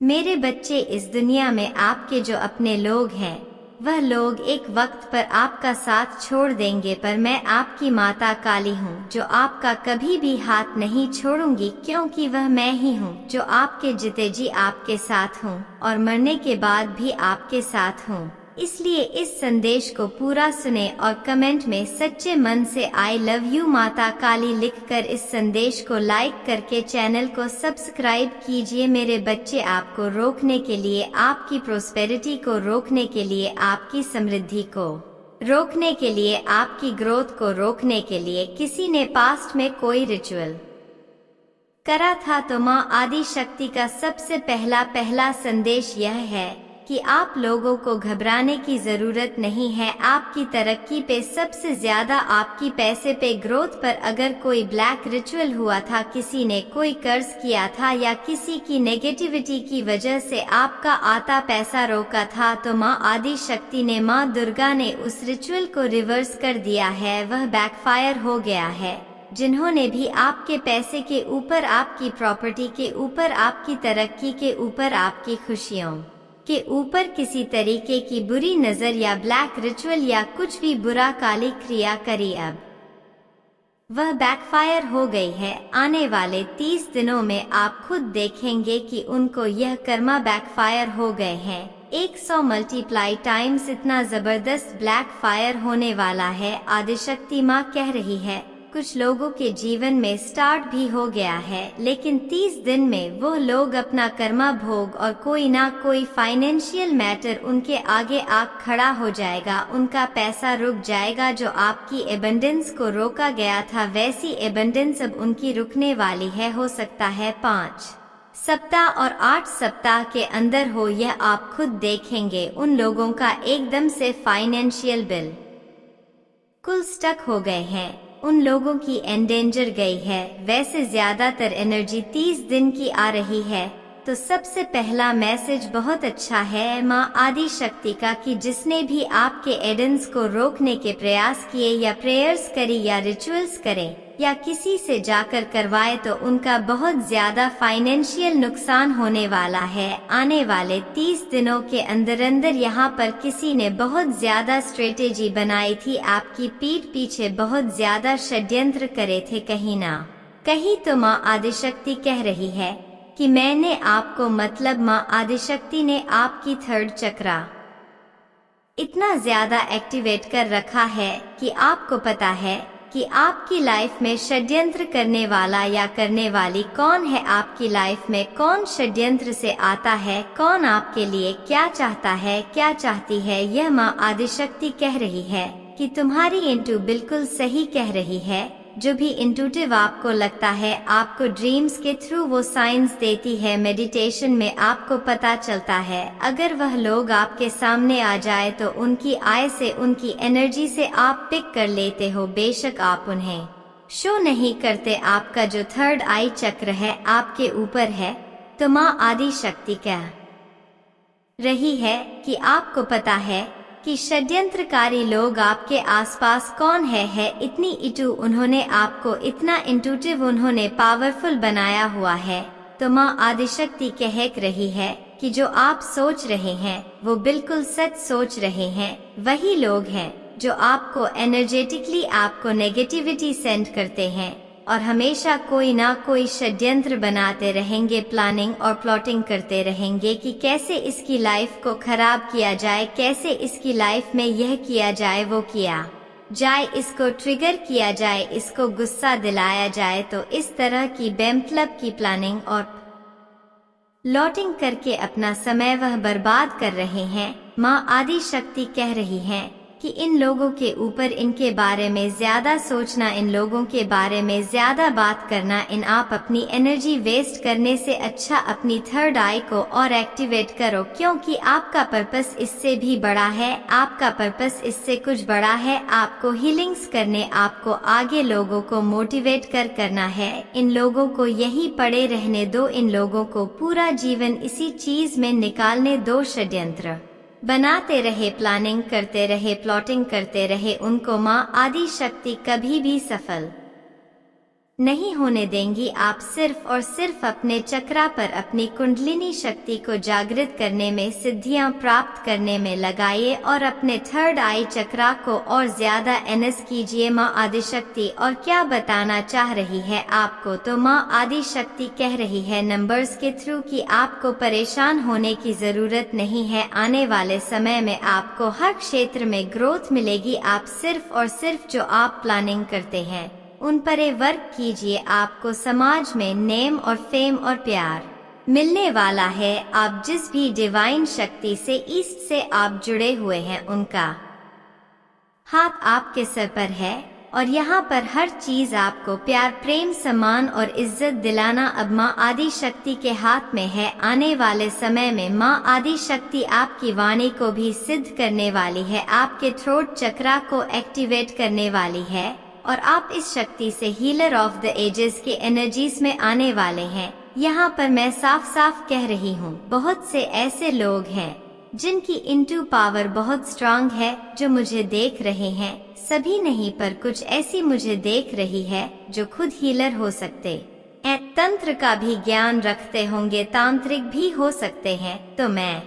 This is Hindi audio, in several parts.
मेरे बच्चे, इस दुनिया में आपके जो अपने लोग हैं वह लोग एक वक्त पर आपका साथ छोड़ देंगे, पर मैं आपकी माता काली हूँ जो आपका कभी भी हाथ नहीं छोड़ूंगी, क्योंकि वह मैं ही हूँ जो आपके जीते जी आपके साथ हूँ और मरने के बाद भी आपके साथ हूँ। इसलिए इस संदेश को पूरा सुने और कमेंट में सच्चे मन से आई लव यू माता काली लिखकर इस संदेश को लाइक करके चैनल को सब्सक्राइब कीजिए। मेरे बच्चे, आपको रोकने के लिए, आपकी प्रोस्पेरिटी को रोकने के लिए, आपकी समृद्धि को रोकने के लिए, आपकी ग्रोथ को रोकने के लिए किसी ने पास्ट में कोई रिचुअल करा था, तो माँ आदि शक्ति का सबसे पहला संदेश यह है कि आप लोगों को घबराने की जरूरत नहीं है। आपकी तरक्की पे, सबसे ज्यादा आपकी पैसे पे, ग्रोथ पर अगर कोई ब्लैक रिचुअल हुआ था, किसी ने कोई कर्ज किया था या किसी की नेगेटिविटी की वजह से आपका आता पैसा रोका था, तो माँ आदि शक्ति ने, माँ दुर्गा ने उस रिचुअल को रिवर्स कर दिया है। वह बैकफायर हो गया है। जिन्होंने भी आपके पैसे के ऊपर, आपकी प्रॉपर्टी के ऊपर, आपकी तरक्की के ऊपर, आपकी खुशियों के ऊपर किसी तरीके की बुरी नजर या ब्लैक रिचुअल या कुछ भी बुरा काली क्रिया करी, अब वह बैकफायर हो गई है। आने वाले 30 दिनों में आप खुद देखेंगे कि उनको यह कर्मा बैकफायर हो गए हैं। 100 मल्टीप्लाई टाइम्स इतना जबरदस्त ब्लैक फायर होने वाला है। आदिशक्ति माँ कह रही है, कुछ लोगों के जीवन में स्टार्ट भी हो गया है, लेकिन 30 दिन में वो लोग अपना कर्मा भोग और कोई ना कोई फाइनेंशियल मैटर उनके आगे आग खड़ा हो जाएगा। उनका पैसा रुक जाएगा। जो आपकी एबंडेंस को रोका गया था, वैसी एबंडेंस अब उनकी रुकने वाली है। हो सकता है 5 सप्ताह और 8 सप्ताह के अंदर हो, यह आप खुद देखेंगे। उन लोगों का एकदम से फाइनेंशियल बिल कुल स्टक हो गए हैं, उन लोगों की एंडेंजर गई है। वैसे ज्यादातर एनर्जी 30 दिन की आ रही है। तो सबसे पहला मैसेज बहुत अच्छा है माँ आदि शक्ति का, कि जिसने भी आपके एडेंस को रोकने के प्रयास किए या प्रेयर्स करी या रिचुअल्स करे या किसी से जाकर करवाए, तो उनका बहुत ज्यादा फाइनेंशियल नुकसान होने वाला है। आने वाले 30 दिनों के अंदर यहाँ पर किसी ने बहुत ज्यादा स्ट्रेटेजी बनाई थी, आपकी पीठ पीछे बहुत ज्यादा षड्यंत्र करे थे कहीं ना कहीं। तो माँ आदिशक्ति कह रही है कि मैंने आपको, मतलब माँ आदिशक्ति ने आपकी 3rd चक्रा इतना ज्यादा एक्टिवेट कर रखा है कि आपको पता है कि आपकी लाइफ में षड्यंत्र करने वाला या करने वाली कौन है। आपकी लाइफ में कौन षड्यंत्र से आता है, कौन आपके लिए क्या चाहता है, क्या चाहती है। यह माँ आदिशक्ति कह रही है कि तुम्हारी इंटू बिल्कुल सही कह रही है। जो भी इंट्यूटिव आपको लगता है, आपको ड्रीम्स के थ्रू वो साइंस देती है। मेडिटेशन में आपको पता चलता है, अगर वह लोग आपके सामने आ जाए तो उनकी आय से, उनकी एनर्जी से आप पिक कर लेते हो। बेशक आप उन्हें शो नहीं करते। आपका जो 3rd आई चक्र है आपके ऊपर है। तो माँ आदि शक्ति कह रही है कि आपको पता है कि षड्यंत्रकारी लोग आपके आसपास कौन है। इतनी इटू उन्होंने आपको, इतना इंट्यूटिव उन्होंने पावरफुल बनाया हुआ है। तो माँ आदिशक्ति कह रही है कि जो आप सोच रहे हैं वो बिल्कुल सच सोच रहे हैं। वही लोग हैं जो आपको एनर्जेटिकली, आपको नेगेटिविटी सेंड करते हैं और हमेशा कोई ना कोई षड्यंत्र बनाते रहेंगे, प्लानिंग और प्लॉटिंग करते रहेंगे कि कैसे इसकी लाइफ को खराब किया जाए, कैसे इसकी लाइफ में यह किया जाए, वो किया जाए, इसको ट्रिगर किया जाए, इसको गुस्सा दिलाया जाए। तो इस तरह की बेमतलब की प्लानिंग और प्लॉटिंग करके अपना समय वह बर्बाद कर रहे हैं। माँ आदि शक्ति कह रही है कि इन लोगों के ऊपर, इनके बारे में ज्यादा सोचना, इन लोगों के बारे में ज्यादा बात करना, आप अपनी एनर्जी वेस्ट करने से अच्छा अपनी 3rd आई को और एक्टिवेट करो, क्योंकि आपका पर्पस इससे भी बड़ा है। आपका पर्पस इससे कुछ बड़ा है। आपको हीलिंग्स करने, आपको आगे लोगों को मोटिवेट करना है। इन लोगों को यहीं पड़े रहने दो। इन लोगों को पूरा जीवन इसी चीज में निकालने दो। षड्यंत्र बनाते रहे, प्लानिंग करते रहे, प्लॉटिंग करते रहे, उनको माँ आदि शक्ति कभी भी सफल नहीं होने देंगी। आप सिर्फ और सिर्फ अपने चक्रा पर अपनी कुंडलिनी शक्ति को जागृत करने में, सिद्धियां प्राप्त करने में लगाइए और अपने थर्ड आई चक्रा को और ज्यादा एनएस कीजिए। माँ आदिशक्ति और क्या बताना चाह रही है आपको, तो माँ आदिशक्ति कह रही है नंबर्स के थ्रू कि आपको परेशान होने की जरूरत नहीं है। आने वाले समय में आपको हर क्षेत्र में ग्रोथ मिलेगी। आप सिर्फ और सिर्फ जो आप प्लानिंग करते हैं उन पर वर्क कीजिए। आपको समाज में नेम और फेम और प्यार मिलने वाला है। आप जिस भी डिवाइन शक्ति से, ईस्ट से आप जुड़े हुए हैं, उनका हाथ आपके सर पर है और यहाँ पर हर चीज आपको प्यार, प्रेम, सम्मान और इज्जत दिलाना अब माँ आदि शक्ति के हाथ में है। आने वाले समय में माँ आदि शक्ति आपकी वाणी को भी सिद्ध करने वाली है, आपके थ्रोट चक्रा को एक्टिवेट करने वाली है और आप इस शक्ति से हीलर ऑफ द एजेस के एनर्जीज में आने वाले हैं। यहाँ पर मैं साफ साफ कह रही हूँ, बहुत से ऐसे लोग हैं जिनकी इंटू पावर बहुत स्ट्रांग है, जो मुझे देख रहे हैं। सभी नहीं, पर कुछ ऐसी मुझे देख रही है जो खुद हीलर हो सकते हैं, तंत्र का भी ज्ञान रखते होंगे, तांत्रिक भी हो सकते हैं। तो मैं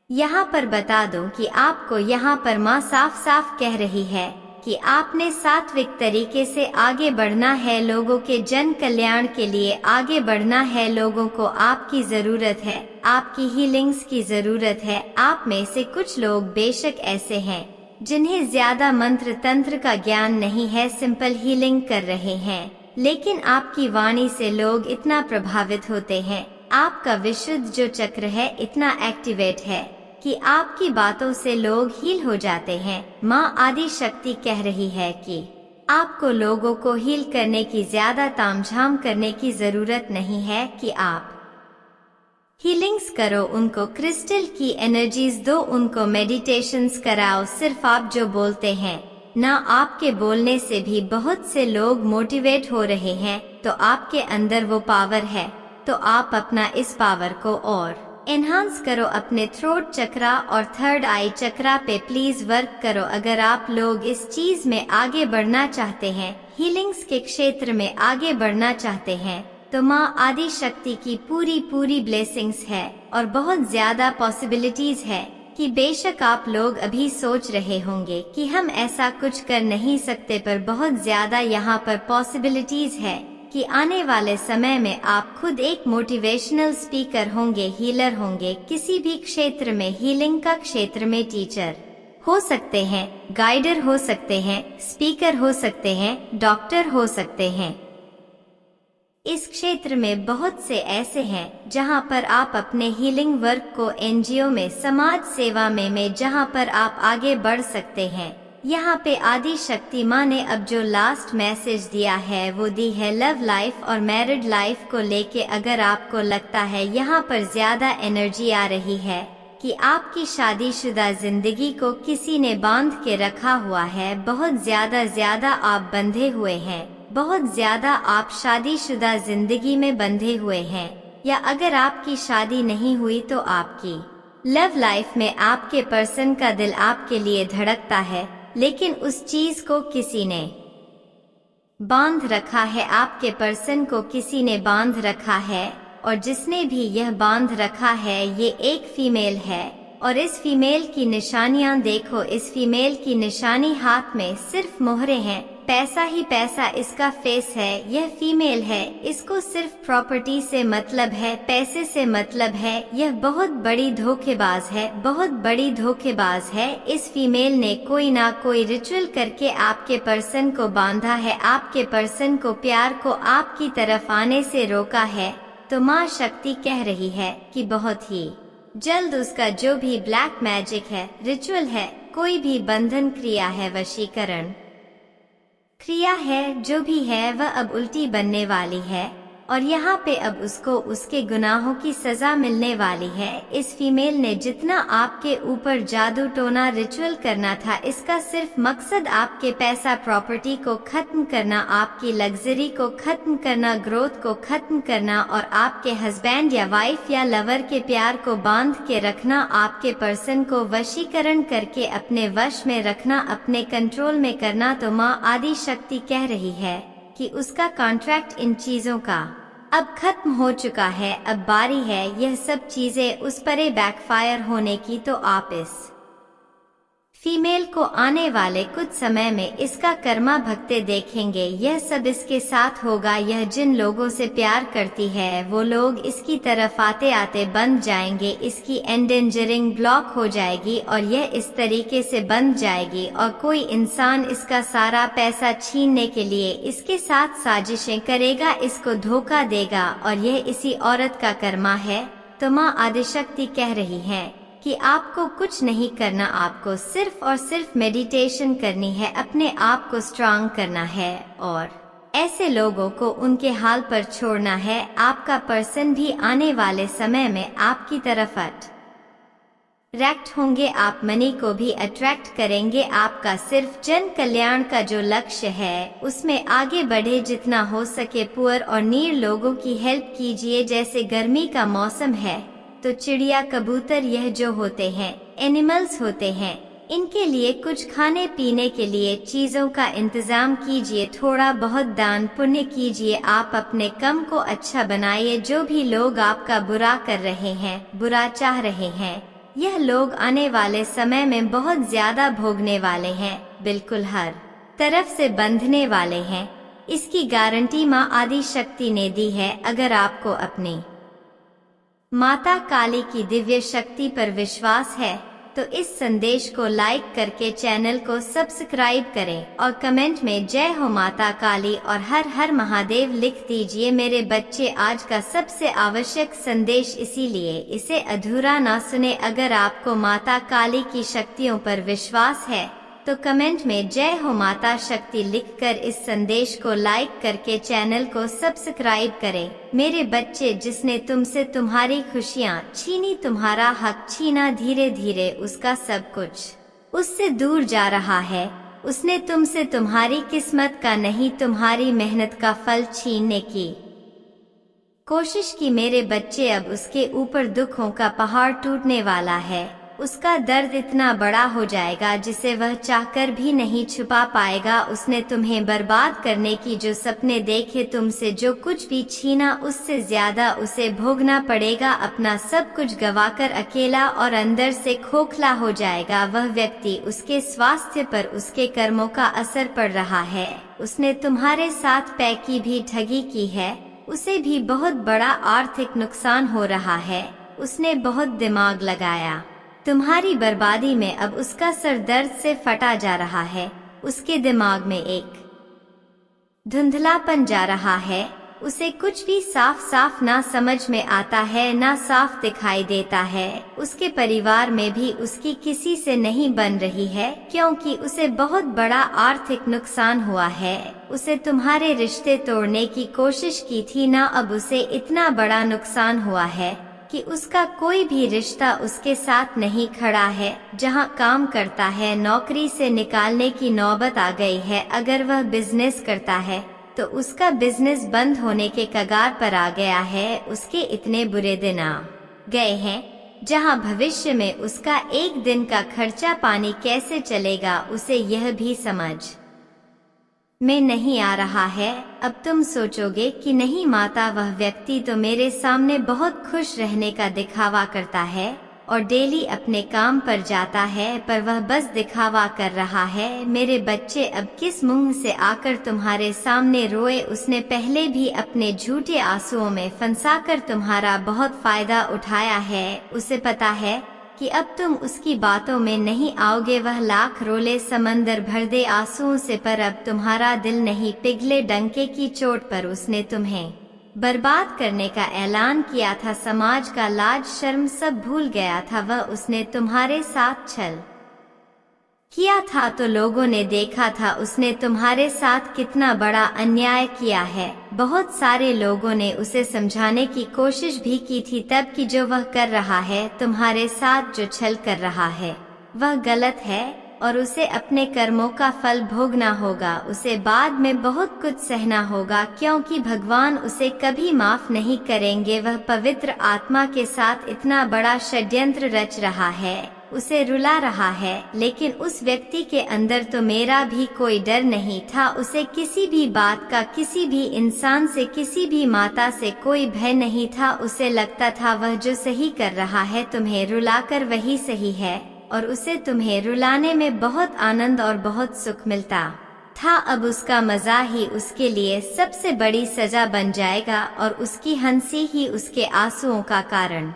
यहाँ पर बता दूं कि आपको यहाँ पर माँ साफ साफ कह रही है कि आपने सात्विक तरीके से आगे बढ़ना है, लोगों के जन कल्याण के लिए आगे बढ़ना है। लोगों को आपकी जरूरत है, आपकी हीलिंग्स की जरूरत है। आप में से कुछ लोग बेशक ऐसे हैं जिन्हें ज्यादा मंत्र तंत्र का ज्ञान नहीं है, सिंपल हीलिंग कर रहे हैं, लेकिन आपकी वाणी से लोग इतना प्रभावित होते हैं, आपका विशुद्ध जो चक्र है इतना एक्टिवेट है कि आपकी बातों से लोग हील हो जाते हैं। माँ आदि शक्ति कह रही है कि आपको लोगों को हील करने की ज्यादा तामझाम करने की जरूरत नहीं है, कि आप हीलिंग्स करो, उनको क्रिस्टल की एनर्जीज दो, उनको मेडिटेशंस कराओ। सिर्फ आप जो बोलते हैं ना, आपके बोलने से भी बहुत से लोग मोटिवेट हो रहे हैं। तो आपके अंदर वो पावर है, तो आप अपना इस पावर को और एनहांस करो। अपने थ्रोट चक्रा और थर्ड आई चक्रा पे प्लीज वर्क करो। अगर आप लोग इस चीज में आगे बढ़ना चाहते हैं, हीलिंग्स के क्षेत्र में आगे बढ़ना चाहते हैं, तो माँ आदि शक्ति की पूरी ब्लेसिंग्स है और बहुत ज्यादा पॉसिबिलिटीज है कि बेशक आप लोग अभी सोच रहे होंगे कि हम ऐसा कुछ कर नहीं सकते, पर बहुत ज्यादा यहाँ पर पॉसिबिलिटीज है कि आने वाले समय में आप खुद एक मोटिवेशनल स्पीकर होंगे, हीलर होंगे, किसी भी क्षेत्र में, हीलिंग का क्षेत्र में टीचर हो सकते हैं, गाइडर हो सकते हैं, स्पीकर हो सकते हैं, डॉक्टर हो सकते हैं। इस क्षेत्र में बहुत से ऐसे हैं जहां पर आप अपने हीलिंग वर्क को एनजीओ में, समाज सेवा में जहां पर आप आगे बढ़ सकते हैं। यहाँ पे आदि शक्ति माँ ने अब जो लास्ट मैसेज दिया है वो दी है लव लाइफ और मैरिड लाइफ को लेके। अगर आपको लगता है यहाँ पर ज्यादा एनर्जी आ रही है कि आपकी शादीशुदा जिंदगी को किसी ने बांध के रखा हुआ है, बहुत ज्यादा आप बंधे हुए हैं, बहुत ज्यादा आप शादीशुदा जिंदगी में बंधे हुए हैं, या अगर आपकी शादी नहीं हुई तो आपकी लव लाइफ में आपके पर्सन का दिल आपके लिए धड़कता है, लेकिन उस चीज को किसी ने बांध रखा है, आपके पर्सन को किसी ने बांध रखा है, और जिसने भी यह बांध रखा है ये एक फीमेल है। और इस फीमेल की निशानियां देखो, इस फीमेल की निशानी हाथ में सिर्फ मोहरे हैं, पैसा ही पैसा इसका फेस है। यह फीमेल है, इसको सिर्फ प्रॉपर्टी से मतलब है, पैसे से मतलब है। यह बहुत बड़ी धोखेबाज है, बहुत बड़ी धोखेबाज है। इस फीमेल ने कोई ना कोई रिचुअल करके आपके पर्सन को बांधा है, आपके पर्सन को, प्यार को आपकी तरफ आने से रोका है। तो माँ शक्ति कह रही है कि बहुत ही जल्द उसका जो भी ब्लैक मैजिक है, रिचुअल है, कोई भी बंधन क्रिया है, वशीकरण क्रिया है, जो भी है वह अब उल्टी बनने वाली है, और यहाँ पे अब उसको उसके गुनाहों की सजा मिलने वाली है। इस फीमेल ने जितना आपके ऊपर जादू टोना रिचुअल करना था, इसका सिर्फ मकसद आपके पैसा प्रॉपर्टी को खत्म करना, आपकी लग्जरी को खत्म करना, ग्रोथ को खत्म करना, और आपके हस्बैंड या वाइफ या लवर के प्यार को बांध के रखना, आपके पर्सन को वशीकरण करके अपने वश में रखना, अपने कंट्रोल में करना। तो माँ आदि शक्ति कह रही है कि उसका कॉन्ट्रैक्ट इन चीजों का अब खत्म हो चुका है, अब बारी है यह सब चीजें उस पर बैकफायर होने की। तो आप इस फीमेल को आने वाले कुछ समय में इसका कर्मा भगते देखेंगे। यह सब इसके साथ होगा। यह जिन लोगों से प्यार करती है वो लोग इसकी तरफ आते आते बंद जाएंगे, इसकी एंडेंजरिंग ब्लॉक हो जाएगी और यह इस तरीके से बंद जाएगी और कोई इंसान इसका सारा पैसा छीनने के लिए इसके साथ साजिशें करेगा, इसको धोखा देगा और यह इसी औरत का कर्मा है। तो माँ आदिशक्ति कह रही है कि आपको कुछ नहीं करना, आपको सिर्फ और सिर्फ मेडिटेशन करनी है, अपने आप को स्ट्रांग करना है और ऐसे लोगों को उनके हाल पर छोड़ना है। आपका पर्सन भी आने वाले समय में आपकी तरफ अट्रैक्ट होंगे, आप मनी को भी अट्रैक्ट करेंगे। आपका सिर्फ जन कल्याण का जो लक्ष्य है उसमें आगे बढ़े, जितना हो सके पुअर और नीड लोगों की हेल्प कीजिए। जैसे गर्मी का मौसम है तो चिड़िया कबूतर यह जो होते हैं एनिमल्स होते हैं, इनके लिए कुछ खाने पीने के लिए चीजों का इंतजाम कीजिए, थोड़ा बहुत दान पुण्य कीजिए, आप अपने कम को अच्छा बनाइए। जो भी लोग आपका बुरा कर रहे हैं, बुरा चाह रहे हैं, यह लोग आने वाले समय में बहुत ज्यादा भोगने वाले हैं, बिल्कुल हर तरफ से बंधने वाले हैं। इसकी गारंटी माँ आदि शक्ति ने दी है। अगर आपको अपनी माता काली की दिव्य शक्ति पर विश्वास है तो इस संदेश को लाइक करके चैनल को सब्सक्राइब करें और कमेंट में जय हो माता काली और हर हर महादेव लिख दीजिए। मेरे बच्चे, आज का सबसे आवश्यक संदेश, इसीलिए इसे अधूरा ना सुने। अगर आपको माता काली की शक्तियों पर विश्वास है तो कमेंट में जय हो माता शक्ति लिखकर इस संदेश को लाइक करके चैनल को सब्सक्राइब करें। मेरे बच्चे, जिसने तुमसे तुम्हारी खुशियाँ छीनी, तुम्हारा हक छीना, धीरे धीरे उसका सब कुछ उससे दूर जा रहा है। उसने तुमसे तुम्हारी किस्मत का नहीं, तुम्हारी मेहनत का फल छीनने की कोशिश की। मेरे बच्चे, अब उसके ऊपर दुखों का पहाड़ टूटने वाला है। उसका दर्द इतना बड़ा हो जाएगा जिसे वह चाहकर भी नहीं छुपा पाएगा। उसने तुम्हें बर्बाद करने की जो सपने देखे, तुमसे जो कुछ भी छीना, उससे ज्यादा उसे भोगना पड़ेगा। अपना सब कुछ गवाकर अकेला और अंदर से खोखला हो जाएगा वह व्यक्ति। उसके स्वास्थ्य पर उसके कर्मों का असर पड़ रहा है। उसने तुम्हारे साथ पैकी भी ठगी की है, उसे भी बहुत बड़ा आर्थिक नुकसान हो रहा है। उसने बहुत दिमाग लगाया तुम्हारी बर्बादी में, अब उसका सर दर्द से फटा जा रहा है। उसके दिमाग में एक धुंधलापन जा रहा है। उसे कुछ भी साफ साफ ना समझ में आता है, ना साफ दिखाई देता है। उसके परिवार में भी उसकी किसी से नहीं बन रही है क्योंकि उसे बहुत बड़ा आर्थिक नुकसान हुआ है। उसे तुम्हारे रिश्ते तोड़ने की कोशिश की थी ना, अब उसे इतना बड़ा नुकसान हुआ है कि उसका कोई भी रिश्ता उसके साथ नहीं खड़ा है। जहां काम करता है, नौकरी से निकालने की नौबत आ गई है। अगर वह बिजनेस करता है तो उसका बिजनेस बंद होने के कगार पर आ गया है। उसके इतने बुरे दिन आ गए हैं जहां भविष्य में उसका एक दिन का खर्चा पानी कैसे चलेगा, उसे यह भी समझ में नहीं आ रहा है। अब तुम सोचोगे कि नहीं माता, वह व्यक्ति तो मेरे सामने बहुत खुश रहने का दिखावा करता है और डेली अपने काम पर जाता है, पर वह बस दिखावा कर रहा है। मेरे बच्चे, अब किस मुंह से आकर तुम्हारे सामने रोए। उसने पहले भी अपने झूठे आंसुओं में फंसाकर तुम्हारा बहुत फायदा उठाया है। उसे पता है कि अब तुम उसकी बातों में नहीं आओगे। वह लाख रोले समंदर भर दे आंसुओं से, पर अब तुम्हारा दिल नहीं पिघले। डंके की चोट पर उसने तुम्हें बर्बाद करने का ऐलान किया था। समाज का लाज शर्म सब भूल गया था वह। उसने तुम्हारे साथ छल किया था तो लोगों ने देखा था उसने तुम्हारे साथ कितना बड़ा अन्याय किया है। बहुत सारे लोगों ने उसे समझाने की कोशिश भी की थी तब कि जो वह कर रहा है, तुम्हारे साथ जो छल कर रहा है, वह गलत है और उसे अपने कर्मों का फल भोगना होगा। उसे बाद में बहुत कुछ सहना होगा क्योंकि भगवान उसे कभी माफ नहीं करेंगे। वह पवित्र आत्मा के साथ इतना बड़ा षड्यंत्र रच रहा है उसे रुला रहा है, लेकिन उस व्यक्ति के अंदर तो मेरा भी कोई डर नहीं था। उसे किसी भी बात का, किसी भी इंसान से, किसी भी माता से कोई भय नहीं था। उसे लगता था वह जो सही कर रहा है तुम्हें रुलाकर वही सही है, और उसे तुम्हें रुलाने में बहुत आनंद और बहुत सुख मिलता था। अब उसका मजा ही उसके लिए सबसे बड़ी सजा बन जाएगा, और उसकी हंसी ही उसके आंसुओं का कारण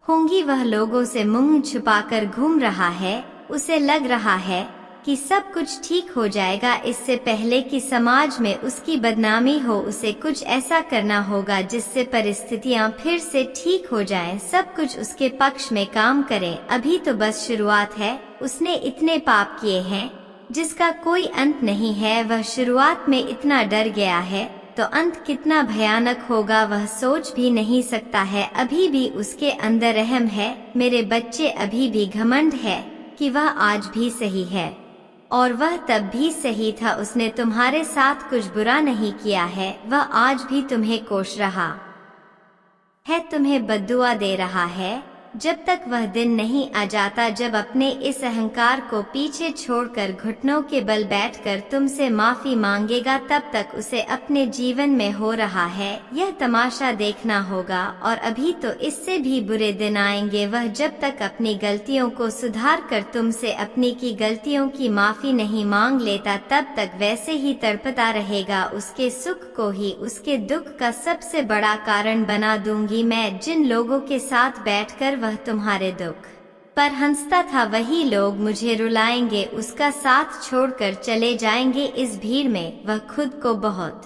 होंगी। वह लोगों से मुंह छुपाकर घूम रहा है। उसे लग रहा है कि सब कुछ ठीक हो जाएगा। इससे पहले कि समाज में उसकी बदनामी हो, उसे कुछ ऐसा करना होगा जिससे परिस्थितियां फिर से ठीक हो जाएं, सब कुछ उसके पक्ष में काम करे। अभी तो बस शुरुआत है। उसने इतने पाप किए हैं जिसका कोई अंत नहीं है। वह शुरुआत में इतना डर गया है, तो अंत कितना भयानक होगा वह सोच भी नहीं सकता है। अभी भी उसके अंदर रहम है मेरे बच्चे, अभी भी घमंड है कि वह आज भी सही है, और वह तब भी सही था। उसने तुम्हारे साथ कुछ बुरा नहीं किया है। वह आज भी तुम्हें कोस रहा है, तुम्हें बद्दुआ दे रहा है। जब तक वह दिन नहीं आ जाता जब अपने इस अहंकार को पीछे छोड़कर घुटनों के बल बैठकर तुमसे माफी मांगेगा, तब तक उसे अपने जीवन में हो रहा है यह तमाशा देखना होगा। और अभी तो इससे भी बुरे दिन आएंगे। वह जब तक अपनी गलतियों को सुधार कर तुमसे अपनी की गलतियों की माफी नहीं मांग लेता, तब तक वैसे ही तड़पता रहेगा। उसके सुख को ही उसके दुख का सबसे बड़ा कारण बना दूंगी मैं। जिन लोगों के साथ बैठकर वह तुम्हारे दुख पर हंसता था, वही लोग मुझे रुलाएंगे, उसका साथ छोड़कर चले जाएंगे। इस भीड़ में वह खुद को बहुत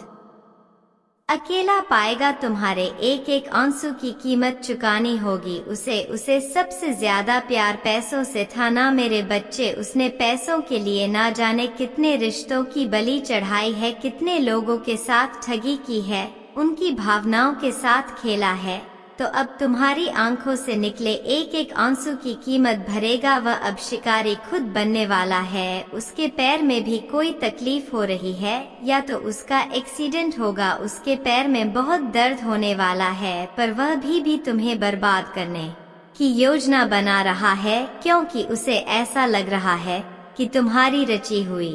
अकेला पाएगा। तुम्हारे एक एक आंसू की कीमत चुकानी होगी उसे सबसे ज्यादा प्यार पैसों से था ना मेरे बच्चे। उसने पैसों के लिए ना जाने कितने रिश्तों की बलि चढ़ाई है, कितने लोगों के साथ ठगी की है, उनकी भावनाओं के साथ खेला है। तो अब तुम्हारी आंखों से निकले एक एक आंसू की कीमत भरेगा। वह अब शिकारी खुद बनने वाला है। उसके पैर में भी कोई तकलीफ हो रही है, या तो उसका एक्सीडेंट होगा। उसके पैर में बहुत दर्द होने वाला है, पर वह भी तुम्हें बर्बाद करने की योजना बना रहा है, क्योंकि उसे ऐसा लग रहा है कि तुम्हारी रची हुई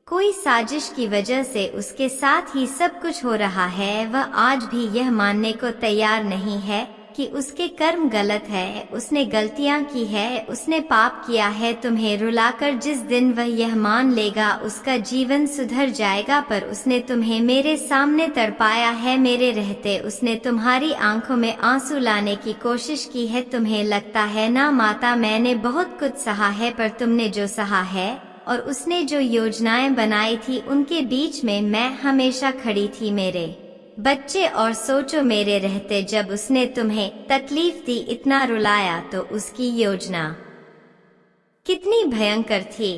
कोई साजिश की वजह से उसके साथ ही सब कुछ हो रहा है। वह आज भी यह मानने को तैयार नहीं है कि उसके कर्म गलत है, उसने गलतियां की है, उसने पाप किया है। तुम्हें रुलाकर जिस दिन वह यह मान लेगा उसका जीवन सुधर जाएगा। पर उसने तुम्हें मेरे सामने तड़पाया है, मेरे रहते उसने तुम्हारी आंखों में आंसू लाने की कोशिश की है। तुम्हें लगता है ना माता मैंने बहुत कुछ सहा है, पर तुमने जो सहा है और उसने जो योजनाएं बनाई थी उनके बीच में मैं हमेशा खड़ी थी मेरे बच्चे। और सोचो मेरे रहते जब उसने तुम्हें तकलीफ दी, इतना रुलाया, तो उसकी योजना कितनी भयंकर थी।